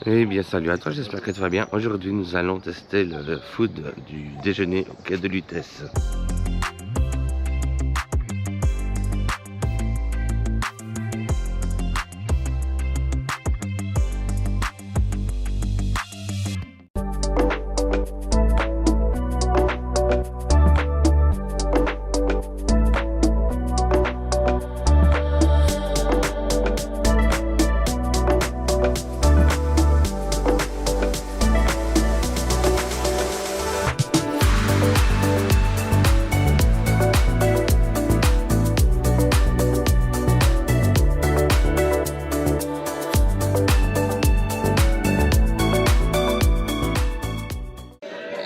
Eh bien salut à toi, j'espère que tu vas bien. Aujourd'hui nous allons tester le food du déjeuner au quai de Lutèce.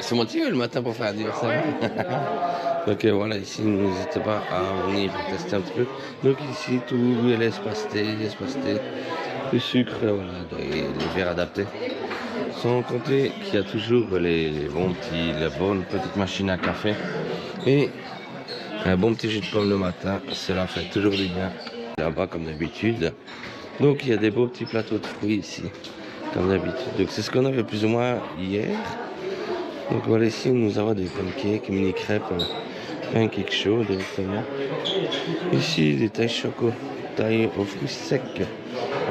C'est motivé le matin pour faire dire ça. Donc voilà, ici n'hésitez pas à venir tester un petit peu. Donc ici tout laisse passer, le sucre, voilà, et les verres adaptés. Sans compter qu'il y a toujours la bonne petite machine à café et un bon petit jus de pomme le matin, cela fait toujours du bien. Là-bas comme d'habitude. Donc il y a des beaux petits plateaux de fruits ici, comme d'habitude. Donc c'est ce qu'on avait plus ou moins hier. Donc voilà, ici nous avons des pancakes, mini crêpes, pancakes chauds directement. Ici des tailles choco, tailles aux fruits secs.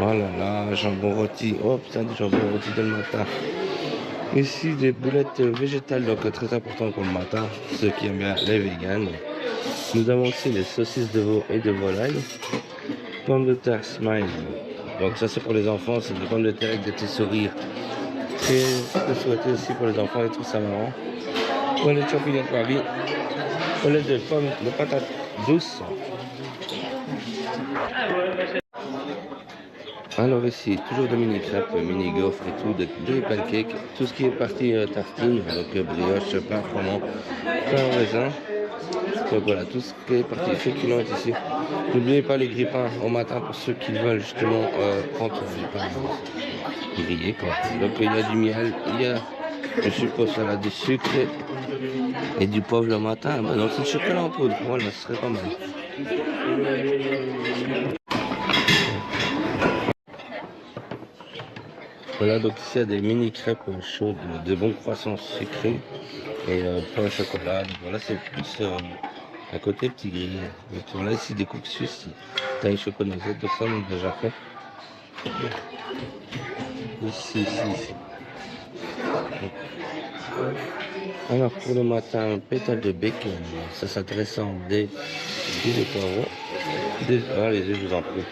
Voilà, là, jambon rôti. Oh putain, du jambon rôti dès le matin. Ici des boulettes végétales, donc très important pour le matin, ceux qui aiment bien les véganes. Nous avons aussi les saucisses de veau et de volaille. Pommes de terre smile. Donc ça c'est pour les enfants, c'est des pommes de terre avec des petits sourires. Très souhaité aussi pour les enfants et tout ça marrant. Pour les champignons de Paris. Pour les de pommes de patates douces. Alors ici, toujours des mini crêpes, mini gaufres et tout, des pancakes, tout ce qui est partie tartine, donc brioche, pain froment, pain au raisin. Donc voilà, tout ce qui est partie féculent est ici. N'oubliez pas les grille-pains au matin pour ceux qui veulent justement prendre du pain grillé quoi. Donc il y a du miel, il y a, je suppose, ça a du sucre et du poivre le matin. Bah, donc c'est du chocolat en poudre, voilà, ce serait pas mal. Voilà, donc ici il y a des mini crêpes chaudes, de bons croissants sucrés et pain au chocolat. Donc voilà, c'est plus à côté petit grillé. Donc voilà, ici des coques suisses, taille chocolat, tout ça on a déjà fait. Ici. Alors pour le matin, pétale de bacon, ça s'intéresse en des poivrons. Les œufs, je vous en prie.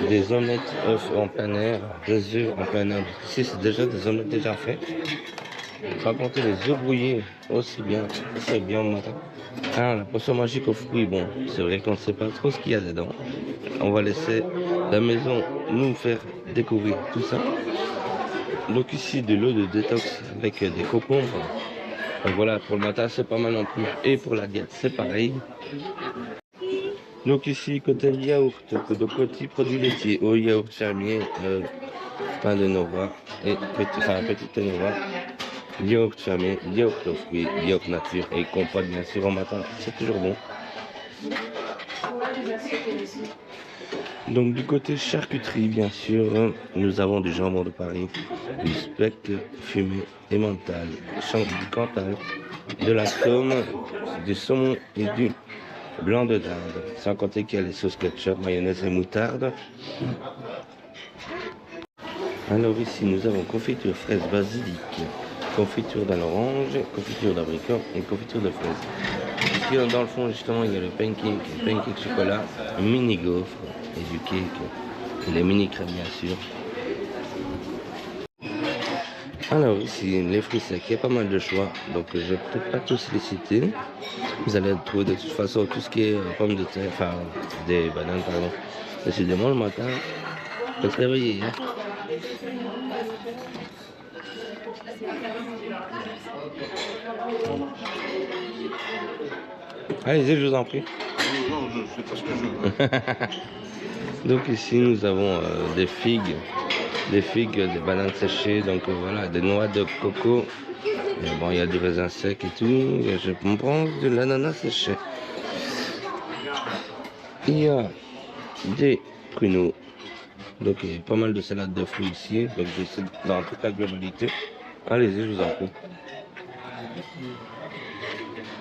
Des omelettes œufs en plein air, des œufs en plein air. Ici c'est déjà des omelettes déjà faites. Sans compter les œufs brouillés aussi bien, c'est bien le matin. Alors la potion magique aux fruits, bon, c'est vrai qu'on ne sait pas trop ce qu'il y a dedans. On va laisser la maison nous faire découvrir tout ça. Donc ici de l'eau de détox avec des concombres. Donc voilà, pour le matin c'est pas mal non plus. Et pour la diète c'est pareil. Donc ici côté yaourt, donc petit produit laitier, au yaourt fermier, pain de Nova et petit Nova, yaourt fermier, yaourt aux fruits, yaourt nature et compote bien sûr au matin, c'est toujours bon. Donc du côté charcuterie bien sûr, nous avons du jambon de Paris, du speck fumé et mental, du Cantal, de la tome, du saumon et du blanc de dinde, sans compter qu'il y a les sauces ketchup, mayonnaise et moutarde. Alors ici nous avons confiture fraise basilic, confiture d'orange, confiture d'abricot et confiture de fraise. Ici dans le fond justement il y a le pancake chocolat, mini gaufre et du cake et les mini crèmes bien sûr. Alors ici les fruits secs, il y a pas mal de choix, donc je vais peut-être pas tous les citer. Vous allez trouver de toute façon tout ce qui est pommes de terre, enfin des bananes pardon. Décidément le matin, faut se réveiller. Hein. Allez-y, je vous en prie. Non, je sais pas ce que je veux. Donc ici nous avons des figues, des bananes séchées, donc voilà, des noix de coco. Et bon, il y a du raisin sec et tout. Je prends de l'ananas séché. Il y a des pruneaux, Donc il y a pas mal de salades de fruits ici. Donc j'essaie dans toute la globalité. Allez-y, je vous en prie.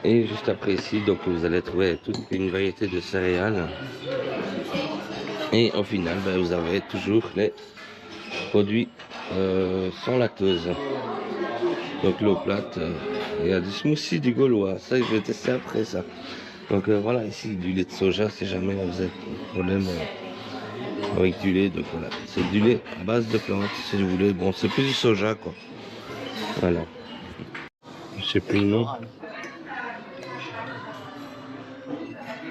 Et juste après ici, donc vous allez trouver toute une variété de céréales. Et au final, ben, vous avez toujours les produits sans lactose. Donc l'eau plate, il y a du smoothie du Gaulois. Ça, je vais tester après ça. Donc voilà, ici du lait de soja si jamais vous avez un problème avec du lait. Donc voilà, c'est du lait à base de plantes si vous voulez. Bon, c'est plus du soja quoi. Voilà. Je sais plus le nom.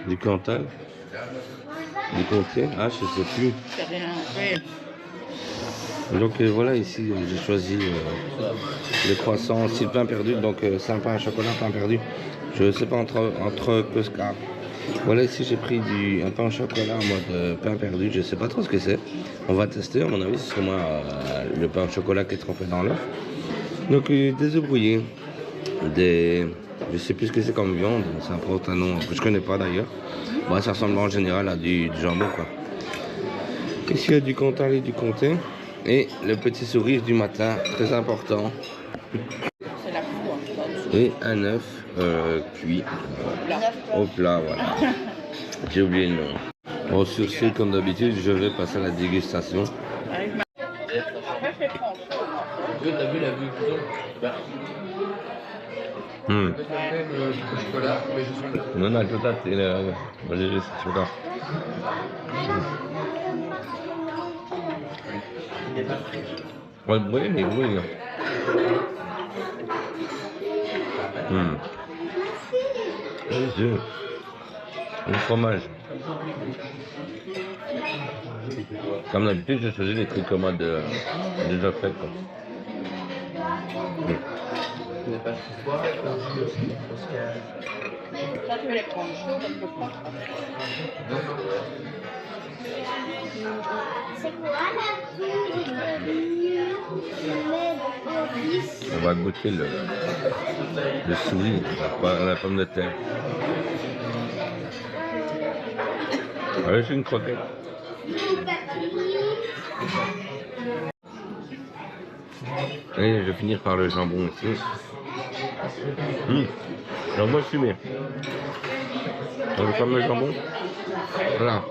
Du Cantal. Du Comté. Ah, je sais plus. Donc voilà, ici j'ai choisi les croissants, style pain perdu. Donc c'est un pain à chocolat, pain perdu. Je sais pas entre que ce cas. Voilà, ici j'ai pris un pain au chocolat en mode pain perdu. Je sais pas trop ce que c'est. On va tester, à mon avis, c'est sûrement le pain au chocolat qui est trempé dans l'œuf. Donc des œufs brouillés, je sais plus ce que c'est comme viande. Ça porte un nom que je connais pas d'ailleurs. Bon, ça ressemble en général à du jambon quoi. Ici il y a du Cantal et du Comté. Et le petit sourire du matin, très important. C'est la poudre. Et un œuf cuit au plat, voilà. J'ai oublié le nom. Bon, sur ce, comme d'habitude, je vais passer à la dégustation. Avec ma... T'as vu la vue chocolat, mais je suis Non, non, tout à fait. Allez, c'est chocolat. Ouais, oui, mais oui. Le fromage. Comme d'habitude, je faisais des trucs comme moi déjà fait. Quoi. Ça, tu veux les prendre chaud parce que froid. C'est quoi la poudre? On va goûter le souris, la pomme de terre. Allez, c'est une croquette. Et je vais finir par le jambon ici. Jambon fumé. Le fameux jambon. Voilà.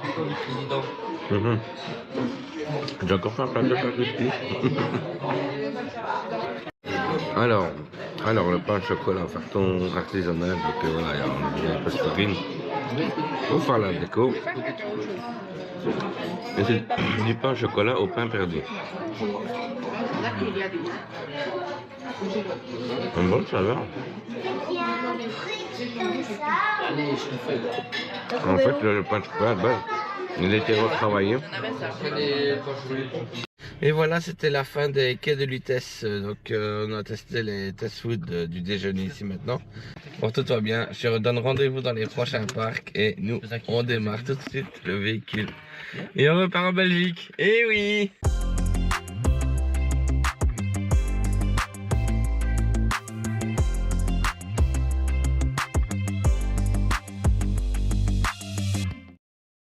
J'ai encore fait un plat de charcuterie. Alors, le pain au chocolat, farton artisanal, donc voilà, il y a un peu de farine. Pour faire la déco. Et c'est du pain au chocolat au pain perdu. Un bon saveur. En fait, le pain de chocolat, ben, il a été retravaillé. Et voilà, c'était la fin des quais de Lutèce. Donc, on a testé les test food du déjeuner ici maintenant. Bon, tout va bien. Je te donne rendez-vous dans les prochains parcs et nous, on démarre tout de suite le véhicule. Et on repart en Belgique. Eh oui!